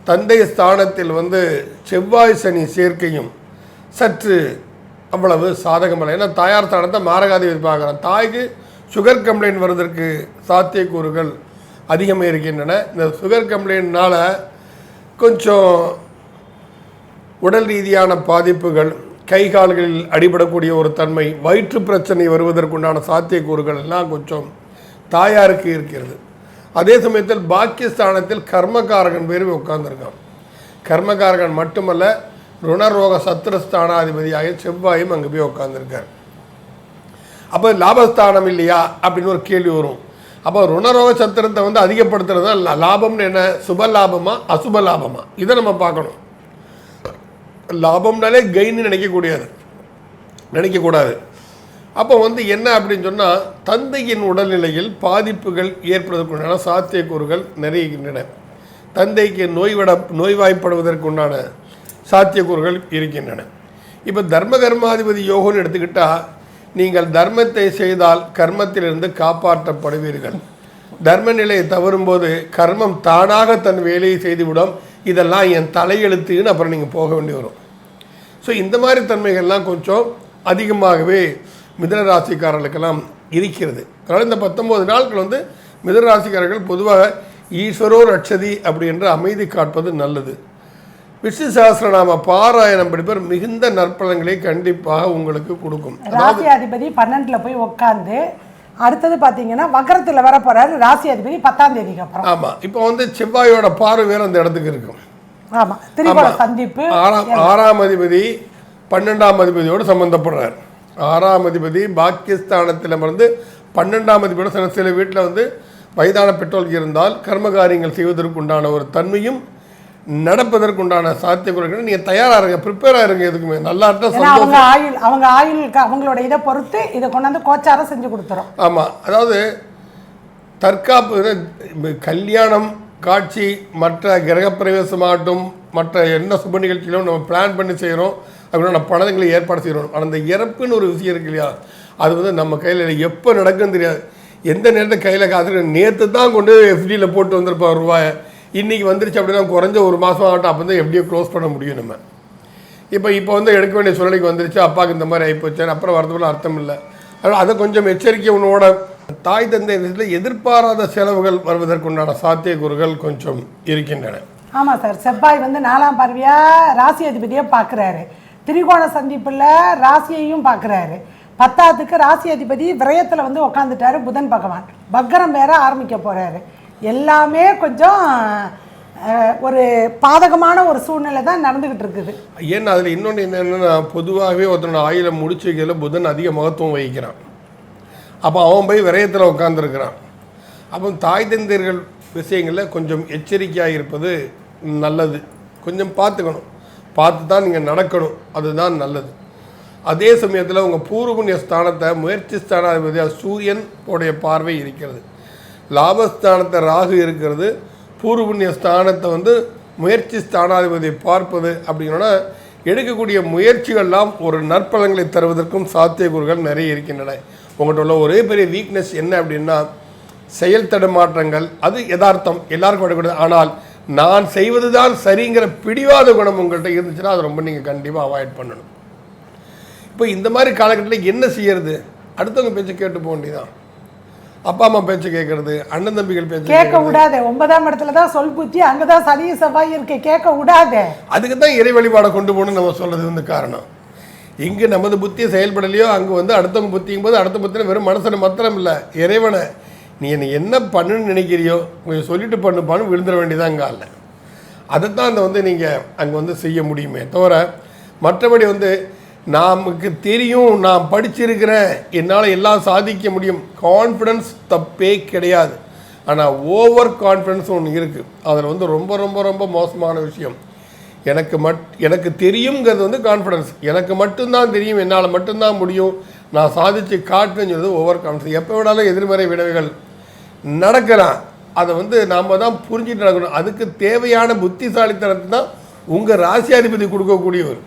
தந்தை ஸ்தானத்தில் வந்து செவ்வாய் சனி சேர்க்கையும் சற்று அவ்வளவு சாதகமல்ல. ஏன்னா தாயார் ஸ்தானத்தை மாரகாதிபதி பார்க்குறான். தாய்க்கு சுகர் கம்ப்ளைண்ட் வருவதற்கு சாத்தியக்கூறுகள் அதிகமாக இருக்கின்றன. இந்த சுகர் கம்ப்ளைண்ட்னால் கொஞ்சம் உடல் ரீதியான பாதிப்புகள், கை கால்களில் அடிபடக்கூடிய ஒரு தன்மை, வயிற்று பிரச்சனை வருவதற்குண்டான சாத்தியக்கூறுகள் எல்லாம் கொஞ்சம் தாயாருக்கு இருக்கிறது. அதே சமயத்தில் பாக்கியஸ்தானத்தில் கர்மகாரகன் பேரும் உட்கார்ந்துருக்கான். கர்மகாரகன் மட்டுமல்ல, ருணரோக சத்ருஸ்தானாதிபதியாக செவ்வாயும் அங்கே போய் உட்காந்துருக்கார். அப்போ லாபஸ்தானம் இல்லையா அப்படின்னு ஒரு கேள்வி வரும். அப்போ ருணரோக சத்திரத்தை வந்து அதிகப்படுத்துறது தான் லாபம்னு என்ன, சுப லாபமா அசுப லாபமா, இதை நம்ம பார்க்கணும். லாபம்னாலே கெயின்னு நினைக்கக்கூடாது. அப்போ வந்து என்ன அப்படின்னு சொன்னால் தந்தையின் உடல்நிலையில் பாதிப்புகள் ஏற்படுவதற்குண்டான சாத்தியக்கூறுகள் நிறைய இருக்கின்றன. தந்தைக்கு நோய்வாய்ப்படுவதற்குண்டான சாத்தியக்கூறுகள் இருக்கின்றன. இப்போ தர்ம கர்மாதிபதி யோகம்னு எடுத்துக்கிட்டால் நீங்கள் தர்மத்தை செய்தால் கர்மத்திலிருந்து காப்பாற்றப்படுவீர்கள். தர்ம நிலையை தவறும்போது கர்மம் தானாக தன் வேலையை செய்துவிடும். இதெல்லாம் என் தலையெழுத்துன்னு அப்புறம் நீங்கள் போக வேண்டி வரும். ஸோ இந்த மாதிரி தன்மைகள்லாம் கொஞ்சம் அதிகமாகவே மிதுன ராசிக்காரர்களுக்கெல்லாம் இருக்கிறது. அதனால் இந்த 19 நாட்கள் வந்து மிதுன ராசிக்காரர்கள் பொதுவாக ஈஸ்வரோ ரட்சதி அப்படின்ற அமைதி காட்பது நல்லது. விஷ்ணு சஹஸ்ரநாம பாராயணம் படிப்பர் மிகுந்த நற்பலன்களை கண்டிப்பாக உங்களுக்கு கொடுக்கும். ராசி அதிபதி 12ல் போய் உட்காந்து அடுத்தது பார்த்தீங்கன்னா வக்கரத்தில் வர போறாரு. ராசி அதிபதி 10ஆம் தேதிக்கு அப்புறம். ஆமாம், இப்போ வந்து செவ்வாயோட பார்வை வேறு அந்த இடத்துக்கு இருக்கும். ஆமாம், திரிகோண சந்திப்பு. 6ஆம் அதிபதி 12ஆம் அதிபதியோடு சம்பந்தப்படுறார். 6ஆம் அதிபதி பாக்கியஸ்தானத்தில் இருந்து 12ஆம் அதிபதியோட சில வீட்டில் வந்து வயதான பெற்றோர்கள் இருந்தால் கர்மகாரியங்கள் செய்வதற்குண்டான ஒரு தன்மையும் நடப்பதற்குண்டான சாத்தியக்குறைகள். நீங்கள் தயாராக இருங்க, ப்ரிப்பேராக இருங்க. எதுக்குமே நல்லா அவங்க ஆயுள் அவங்களோட இதை பொறுத்து இதை கொண்டாந்து கோச்சாரம் செஞ்சு கொடுத்துரும். ஆமாம், அதாவது தற்காப்பு கல்யாணம் காட்சி மற்ற கிரகப்பிரவேசமாகட்டும் மற்ற என்ன சுப நிகழ்ச்சியிலும் நம்ம பிளான் பண்ணி செய்கிறோம். அப்படின்னா பணங்களை ஏற்பாடு செய்கிறோம். ஆனால் அந்த இறப்புன்னு ஒரு விஷயம் இருக்கு இல்லையா, அது வந்து நம்ம கையில் எப்போ நடக்குன்னு தெரியாது. எந்த நேரத்தில் கையில் காசு நேற்று தான் கொண்டு எஃப்டியில் போட்டு வந்திருப்போம் ரூபாயை, இன்றைக்கி வந்துருச்சு அப்படின்னா குறைஞ்ச ஒரு மாதம் ஆகட்டும், அப்போ தான் எப்படியோ க்ளோஸ் பண்ண முடியும் நம்ம. இப்போ வந்து எடுக்க வேண்டிய சூழ்நிலைக்கு வந்துருச்சு, அப்பாவுக்கு இந்த மாதிரி ஆகிப்போச்சு, அப்புறம் வரதுக்குள்ள அர்த்தம் இல்லை. அதனால் அதை கொஞ்சம் எச்சரிக்கை உன்னோட. தாய் தந்தை விஷயத்தில் எதிர்பாராத செலவுகள் வருவதற்குண்டான சாத்தியக்கூறுகள் கொஞ்சம் இருக்கின்றன. ஆமாம் சார், செவ்வாய் வந்து 4ஆம் பார்வையாக ராசி அதிபதியை பார்க்குறாரு. திரிகோண சந்திப்பில் ராசியையும் பார்க்குறாரு. 10ஆவதுக்கு ராசி அதிபதி விரயத்தில் வந்து உட்காந்துட்டாரு புதன் பகவான். வக்கரம் வேற ஆரம்பிக்க போகிறாரு. எல்லாமே கொஞ்சம் ஒரு பாதகமான ஒரு சூழ்நிலை தான் நடந்துக்கிட்டு இருக்குது. ஏன்னா அதில் இன்னொன்று என்னென்னா, பொதுவாகவே ஒருத்தனோட ஆயில முடிச்சு வைக்கிறதுல புதன் அதிக மகத்துவம் வகிக்கிறான். அப்போ அவன் போய் விரயத்தில் உட்காந்துருக்கிறான். அப்போ தாய் தந்தையர்கள் விஷயங்களில் கொஞ்சம் எச்சரிக்கையாக இருப்பது நல்லது. கொஞ்சம் பார்த்துக்கணும், பார்த்து தான் நீங்கள் நடக்கணும், அதுதான் நல்லது. அதே சமயத்தில் உங்கள் பூர்வ புண்ணிய ஸ்தானத்தை முயற்சி ஸ்தானாதிபதியாக சூரியன் உடைய பார்வை இருக்கிறது. லாபஸ்தானத்தை ராகு இருக்கிறது. பூர்வ புண்ணிய ஸ்தானத்தை வந்து முயற்சி ஸ்தானாதிபதியை பார்ப்பது அப்படின்னா எடுக்கக்கூடிய முயற்சிகள்லாம் ஒரு நற்பலன்களை தருவதற்கும் சாத்தியக்கூறுகள் நிறைய இருக்கின்றன. உங்கள்கிட்ட உள்ள ஒரே பெரிய வீக்னஸ் என்ன அப்படின்னா செயல் தடுமாற்றங்கள். அது யதார்த்தம், எல்லாருக்கும் வரக்கூடாது. ஆனால் நான் செய்வது தான் சரிங்கிற பிடிவாத குணம் உங்கள்கிட்ட இருந்துச்சுன்னா அது ரொம்ப நீங்கள் கண்டிப்பாக அவாய்ட் பண்ணணும். இப்போ இந்த மாதிரி காலகட்டத்தில் என்ன செய்யறது? அடுத்தவங்க பேச்சு கேட்டு போக வேண்டியதான். அப்பா அம்மா பேச்சு கேட்கறது, அண்ணன் தம்பிகள் பேச்சு கேட்க விடாது. 9ஆம் இடத்துல தான் சொல் புத்தி, அங்கதான் சனி செவ்வாய் இருக்கு, கேட்க விடாது. அதுக்கு தான் இறை வழிபாடை கொண்டு போகணும்னு நம்ம சொல்றது வந்து காரணம். இங்கு நமது புத்தி செயல்படலையோ அங்கே வந்து அடுத்தவங்க புத்தியும் போது அடுத்த புத்தியில் வெறும் மனசனை மாத்திரம் இல்லை, இறைவனை நீ என்னை என்ன பண்ணுன்னு நினைக்கிறியோ கொஞ்சம் சொல்லிட்டு பண்ணுப்பான்னு விழுந்துட வேண்டியதான் அங்கே இல்லை. அதைத்தான் அந்த வந்து நீங்கள் அங்கே வந்து செய்ய முடியுமே தவிர மற்றபடி வந்து நமக்கு தெரியும், நான் படிச்சிருக்கிறேன், என்னால் எல்லாம் சாதிக்க முடியும், கான்ஃபிடன்ஸ் தப்பே கிடையாது. ஆனால் ஓவர் கான்ஃபிடன்ஸ் ஒன்று இருக்குது. அதில் வந்து ரொம்ப ரொம்ப ரொம்ப மோசமான விஷயம். எனக்கு தெரியுங்கிறது வந்து கான்ஃபிடன்ஸ். எனக்கு மட்டும்தான் தெரியும், என்னால் மட்டும்தான் முடியும், நான் சாதித்து காட்டுன்னு சொல்றது ஓவர் கான்ஃபிடன்ஸ். எப்போ விடாலும் எதிர்மறை விளைவுகள் நடக்கலாம். அதை வந்து நாம் தான் புரிஞ்சுட்டு நடக்கணும். அதுக்கு தேவையான புத்திசாலித்தனத்தை தான் உங்கள் ராசியாதிபதி கொடுக்கக்கூடியவர்.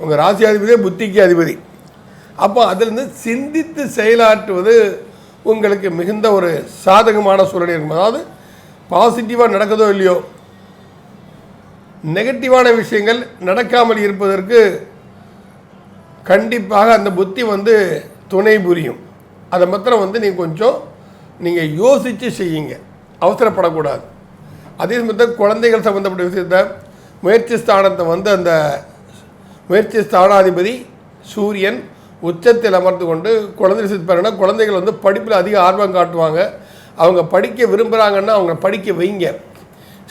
உங்கள் ராசியாதிபதியே புத்திக்கு அதிபதி. அப்போ அதிலிருந்து சிந்தித்து செயலாற்றுவது உங்களுக்கு மிகுந்த ஒரு சாதகமான சூழ்நிலை இருக்கும். அதாவது பாசிட்டிவாக நடக்குதோ இல்லையோ, நெகட்டிவான விஷயங்கள் நடக்காமல் இருப்பதற்கு கண்டிப்பாக அந்த புத்தி வந்து துணை புரியும். அதை மாத்திரம் வந்து நீங்கள் யோசித்து செய்யுங்க, அவசரப்படக்கூடாது. அதே சமயத்தில் குழந்தைகள் சம்மந்தப்பட்ட விஷயத்தை முயற்சி ஸ்தானத்தை வந்து அந்த முயற்சி ஸ்தானாதிபதி சூரியன் உச்சத்தில் அமர்ந்து கொண்டு குழந்தை விஷயத்து குழந்தைகள் வந்து படிப்பில் அதிக ஆர்வம் காட்டுவாங்க. அவங்க படிக்க விரும்புகிறாங்கன்னா அவங்க படிக்க வைங்க.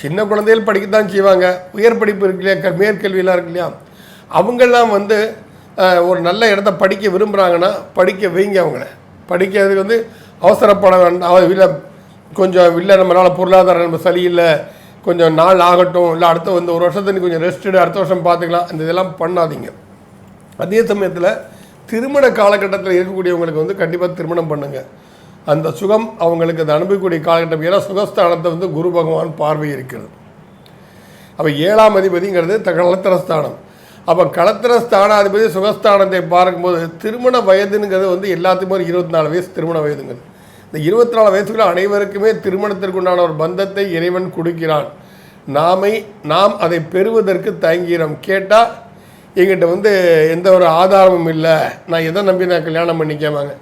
சின்ன குழந்தைகள் படிக்கத்தான் செய்வாங்க. உயர் படிப்பு இருக்கு இல்லையா, மேற்கல்வியெல்லாம் இருக்கு இல்லையா, அவங்கெல்லாம் வந்து ஒரு நல்ல இடத்த படிக்க விரும்புகிறாங்கன்னா படிக்க வைங்க. அவங்கள படிக்கிறதுக்கு வந்து அவசரப்பட வேண்டாம். இல்லை கொஞ்சம் இல்லை நம்மளால் பொருளாதாரம் நம்ம சரியில்லை, கொஞ்சம் நாள் ஆகட்டும், இல்லை அடுத்த வந்து ஒரு வருஷத்துக்கு கொஞ்சம் ரெஸ்ட்டு, அடுத்த வருஷம் பார்த்துக்கலாம், இந்த இதெல்லாம் பண்ணாதீங்க. அதே சமயத்தில் திருமண காலகட்டத்தில் இருக்கக்கூடியவங்களுக்கு வந்து கண்டிப்பாக திருமணம் பண்ணுங்கள். அந்த சுகம் அவங்களுக்கு அதை அனுபவிக்கக்கூடிய காலகட்டம். ஏன்னா சுகஸ்தானத்தை வந்து குரு பகவான் பார்வை இருக்கிறது. அப்போ 7ஆம் அதிபதிங்கிறது நலத்தரஸ்தானம். அப்போ களத்திர ஸ்தானாதிபதி சுகஸ்தானத்தை பார்க்கும்போது திருமண வயதுங்கிறது வந்து எல்லாத்துக்குமே ஒரு 24 வயசு திருமண வயதுங்கிறது. இந்த 24 வயசுக்குள்ள அனைவருக்குமே திருமணத்திற்குண்டான ஒரு பந்தத்தை இறைவன் கொடுக்கிறான். நாம் அதை பெறுவதற்கு தயங்கிறோம். கேட்டால் எங்கிட்ட வந்து எந்த ஒரு ஆதாரமும் இல்லை, நான் எதை நம்பி நான் கல்யாணம் பண்ணிக்காமாங்க.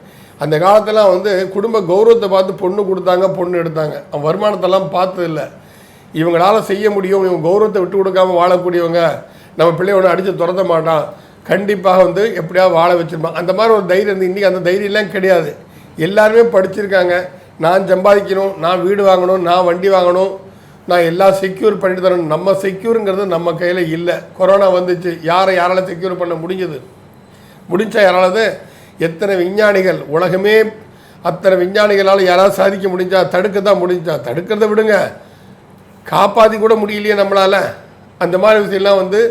அந்த காலத்தெல்லாம் வந்து குடும்ப கௌரவத்தை பார்த்து பொண்ணு கொடுத்தாங்க, பொண்ணு எடுத்தாங்க. வருமானத்தெல்லாம் பார்த்ததில்லை. இவங்களால் செய்ய முடியும், இவங்க கௌரவத்தை விட்டு கொடுக்காமல் வாழக்கூடியவங்க, நம்ம பிள்ளை ஒன்று அடித்து துரத்த மாட்டான், கண்டிப்பாக வந்து எப்படியாவது வாழ வச்சுருப்பான். அந்த மாதிரி ஒரு தைரியம் இருந்து இன்றைக்கி அந்த தைரியம்லாம் கிடையாது. எல்லாருமே படிச்சிருக்காங்க. நான் சம்பாதிக்கணும், நான் வீடு வாங்கணும், நான் வண்டி வாங்கணும், நான் எல்லாம் செக்யூர் பண்ணிட்டு தரணும். நம்ம செக்யூருங்கிறது நம்ம கையில் இல்லை. கொரோனா வந்துச்சு, யாரால் செக்யூர் பண்ண முடிஞ்சா யாராவது? எத்தனை விஞ்ஞானிகள், உலகமே அத்தனை விஞ்ஞானிகளால் யாராவது சாதிக்க முடிஞ்சா? தடுக்கிறத விடுங்க, காப்பாற்றி கூட முடியலையே நம்மளால். அந்த மாதிரி விஷயம்லாம் வந்து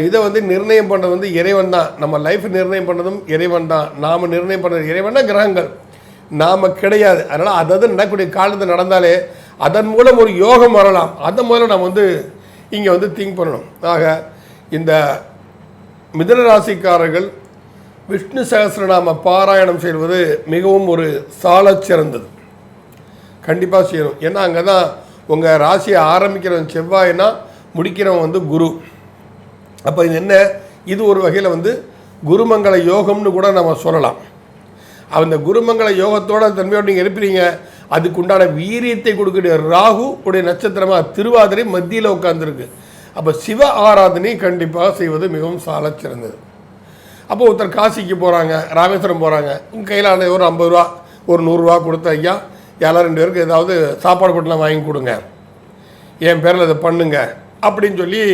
இதை வந்து நிர்ணயம் பண்ணுறது வந்து இறைவன் தான். நம்ம லைஃப் நிர்ணயம் பண்ணுறதும் இறைவன் தான். நாம் நிர்ணயம் பண்ணுறது இறைவன் தான், கிரகங்கள் நாம் கிடையாது. அதனால் அதாவது நடக்கக்கூடிய காலத்தில் நடந்தாலே அதன் மூலம் ஒரு யோகம் வரலாம். அதை முதல்ல நம்ம வந்து இங்கே வந்து திங்க் பண்ணணும். ஆக இந்த மிதுன ராசிக்காரர்கள் விஷ்ணு சகஸ்ரநாம பாராயணம் செய்வது மிகவும் ஒரு சாலச் சிறந்தது. கண்டிப்பாக செய்யணும். ஏன்னா அங்கே தான் உங்கள் ராசியை ஆரம்பிக்கிறவன் செவ்வாய்னா முடிக்கிறவன் வந்து குரு. அப்போ இது என்ன, இது ஒரு வகையில் வந்து குருமங்கள யோகம்னு கூட நம்ம சொல்லலாம். அந்த குருமங்கள யோகத்தோட தன்மையோடு நீங்கள் இருப்பீங்க. அதுக்குண்டான வீரியத்தை கொடுக்கக்கூடிய ராகு உடைய நட்சத்திரமாக திருவாதிரை மத்தியில் உட்காந்துருக்கு. அப்போ சிவ ஆராதனை கண்டிப்பாக செய்வது மிகவும் சாலச் சிறந்தது. அப்போ ஒருத்தர் காசிக்கு போகிறாங்க, ராமேஸ்வரம் போகிறாங்க, உங்கள் கையில் ஒரு 50 ரூபா ஒரு 100 ரூபா கொடுத்த ஐயா யாரும் 2 பேருக்கு ஏதாவது சாப்பாடு போட்டுலாம் வாங்கி கொடுங்க, என் பேரில் இதை பண்ணுங்க அப்படின்னு சொல்லி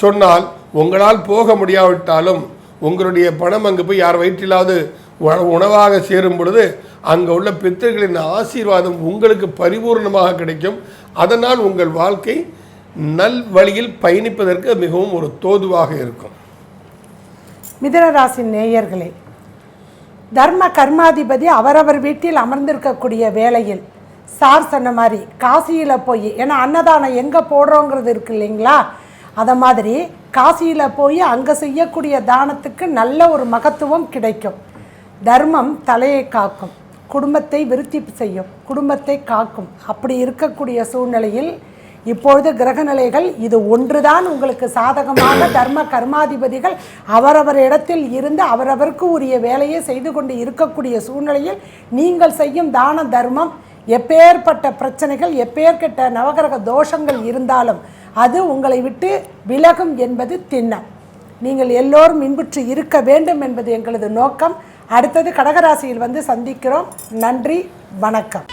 சொன்னால், உங்களால் போக முடியாவிட்டாலும் உங்களுடைய பணம் அங்கே போய் யார் வயிற்றிலாவது உணவாக சேரும் பொழுது அங்கே உள்ள பித்தர்களின் ஆசீர்வாதம் உங்களுக்கு பரிபூர்ணமாக கிடைக்கும். அதனால் உங்கள் வாழ்க்கை நல் வழியில் பயணிப்பதற்கு மிகவும் ஒரு தோதுவாக இருக்கும். மிதுனராசி நேயர்களே, தர்ம கர்மாதிபதி அவரவர் வீட்டில் அமர்ந்திருக்கக்கூடிய வேளையில் சார் சொன்ன மாதிரி காசியில் போய், ஏன்னா அன்னதானம் எங்கே போடுறோங்கிறது இருக்கு இல்லைங்களா, அதை மாதிரி காசியில் போய் அங்கே செய்யக்கூடிய தானத்துக்கு நல்ல ஒரு மகத்துவம் கிடைக்கும். தர்மம் தலையை காக்கும், குடும்பத்தை விருத்தி செய்யும், குடும்பத்தை காக்கும். அப்படி இருக்கக்கூடிய சூழ்நிலையில் இப்பொழுது கிரகநிலைகள் இது ஒன்றுதான் உங்களுக்கு சாதகமாக தர்ம கர்மாதிபதிகள் அவரவர் இடத்தில் இருந்து அவரவருக்கு உரிய வேலையை செய்து கொண்டு இருக்கக்கூடிய சூழ்நிலையில் நீங்கள் செய்யும் தான தர்மம் எப்பேற்பட்ட பிரச்சனைகள், எப்பேற்பட்ட நவகிரக தோஷங்கள் இருந்தாலும் அது உங்களை விட்டு விலகும் என்பது திண்ணம். நீங்கள் எல்லோரும் இன்புற்று இருக்க வேண்டும் என்பது எங்களது நோக்கம். அடுத்தது கடகராசியில் வந்து சந்திக்கிறோம். நன்றி, வணக்கம்.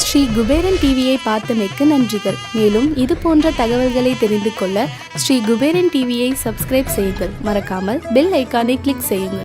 ஸ்ரீ குபேரன் டிவியை பார்த்தமைக்கு நன்றிகள். மேலும் இது போன்ற தகவல்களை தெரிந்து கொள்ள ஸ்ரீ குபேரன் டிவியை சப்ஸ்கிரைப் செய்யுங்கள். மறக்காமல் பெல் ஐக்கானை கிளிக் செய்யுங்கள்.